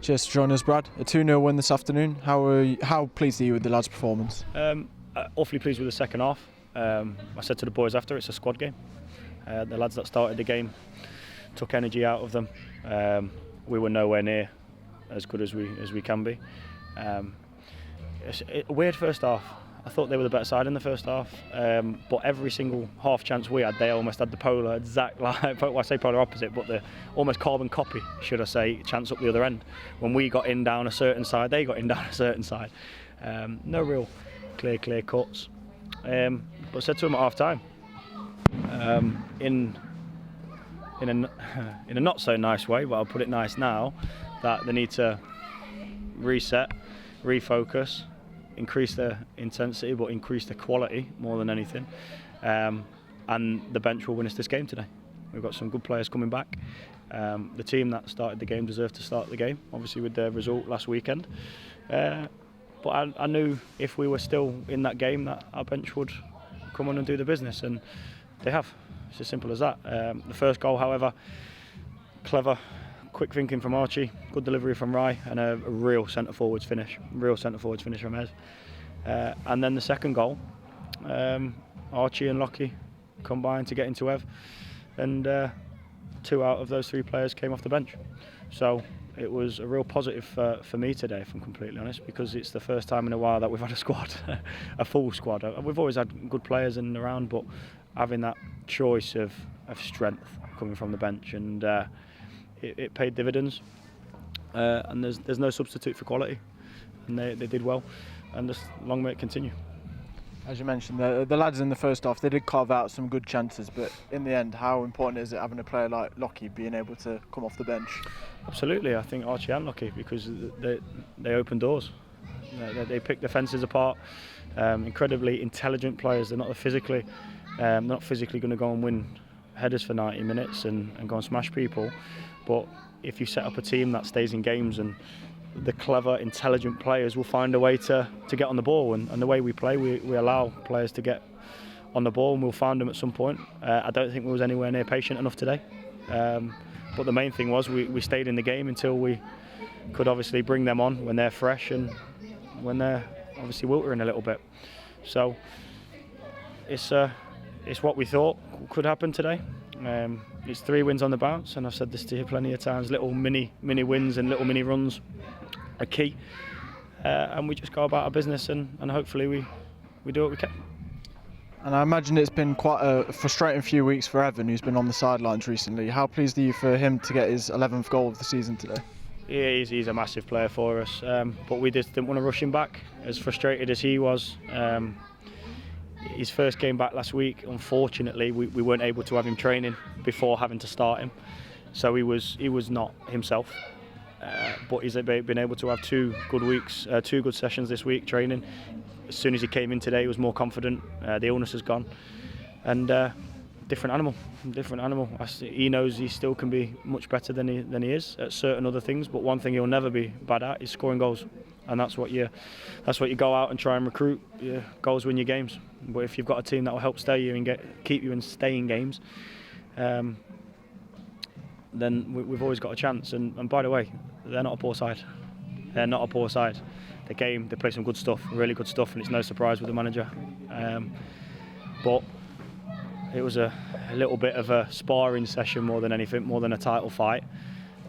Cheers for joining us, Brad. A 2-0 win this afternoon. How pleased are you with the lads' performance? Awfully pleased with the second half. I said to the boys after, it's a squad game. The lads that started the game took energy out of them. We were nowhere near as good as we can be. It's a weird first half. I thought they were the better side in the first half, but every single half chance we had, they almost had the polar exact, well, I say polar opposite, but the almost carbon copy, should I say, chance up the other end. When we got in down a certain side, they got in down a certain side. No real clear cuts. But I said to them at half time, in a not so nice way, but I'll put it nice now, that they need to reset, refocus, increase their intensity, but increase the quality more than anything. And the bench will win us this game today. We've got some good players coming back. The team that started the game deserved to start the game, obviously with their result last weekend. But I knew if we were still in that game that our bench would come on and do the business, and they have. It's as simple as that. The first goal, however, clever, quick thinking from Archie, good delivery from Rye, and a real centre forwards finish from Ez. And then the second goal, Archie and Lockie combined to get into Ev, and 2 out of those 3 players came off the bench. So it was a real positive for me today, if I'm completely honest, because it's the first time in a while that we've had a squad, a full squad. We've always had good players in and around, but having that choice of strength coming from the bench, and it paid dividends. And there's no substitute for quality, and they did well, and just long may it continue. As you mentioned, the lads in the first half, they did carve out some good chances, but in the end, how important is it having a player like Lockie being able to come off the bench? Absolutely, I think Archie and Lockie, because they open doors. They pick defences apart. Incredibly intelligent players. They're not physically going to go and win headers for 90 minutes and go and smash people. But if you set up a team that stays in games, and the clever, intelligent players will find a way to get on the ball, and the way we play, we allow players to get on the ball, and we'll find them at some point. I don't think we was anywhere near patient enough today, but the main thing was we stayed in the game until we could obviously bring them on when they're fresh and when they're obviously wiltering a little bit. So it's what we thought could happen today. It's 3 wins on the bounce, and I've said this to you plenty of times, little mini wins and little mini runs are key, and we just go about our business, and hopefully we do what we can. And I imagine it's been quite a frustrating few weeks for Evan, who's been on the sidelines recently. How pleased are you for him to get his 11th goal of the season today? Yeah, he's a massive player for us, but we just didn't want to rush him back, as frustrated as he was. His first game back last week, unfortunately, we weren't able to have him training before having to start him, so he was not himself. But he's been able to have 2 good weeks, 2 good sessions this week training. As soon as he came in today, he was more confident. The illness has gone, and different animal. He knows he still can be much better than he is at certain other things. But one thing he'll never be bad at is scoring goals, and that's what you go out and try and recruit. Yeah, goals win your games. But if you've got a team that will help stay you and keep you and stay in games, then we've always got a chance. And by the way, they're not a poor side. They play some good stuff, really good stuff, and it's no surprise with the manager. But it was a little bit of a sparring session more than anything, more than a title fight.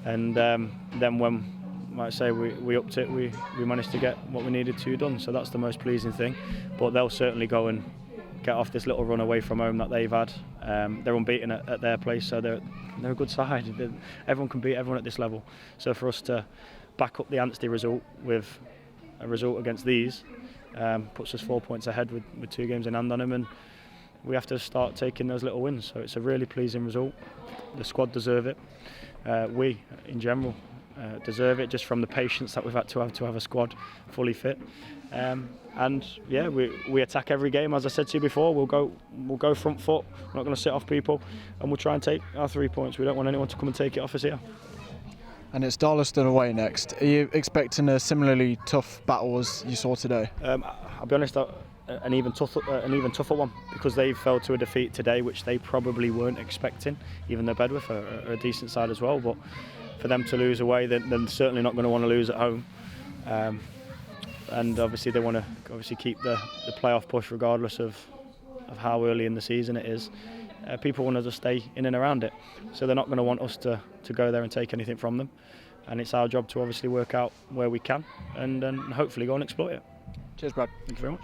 And then when, like I say, we upped it, we managed to get what we needed to done. So that's the most pleasing thing. But they'll certainly go and get off this little run away from home that they've had. They're unbeaten at their place, so they're a good side. Everyone can beat everyone at this level. So for us to back up the Anstey result with a result against these puts us 4 points ahead with 2 games in hand on them, and we have to start taking those little wins. So it's a really pleasing result. The squad deserve it. We, in general, deserve it, just from the patience that we've had to have a squad fully fit. And yeah, we attack every game. As I said to you before, we'll go front foot. We're not going to sit off people, and we'll try and take our 3 points. We don't want anyone to come and take it off us here. And it's Darlaston away next. Are you expecting a similarly tough battle as you saw today? I'll be honest, an even tougher one, because they fell to a defeat today, which they probably weren't expecting, even though Bedworth are a decent side as well. But for them to lose away. They're certainly not going to want to lose at home. And obviously they want to keep the playoff push regardless of how early in the season it is. People want us to stay in and around it, so they're not going to want us to go there and take anything from them, and it's our job to obviously work out where we can and hopefully go and exploit it. Cheers, Brad. Thank you very much.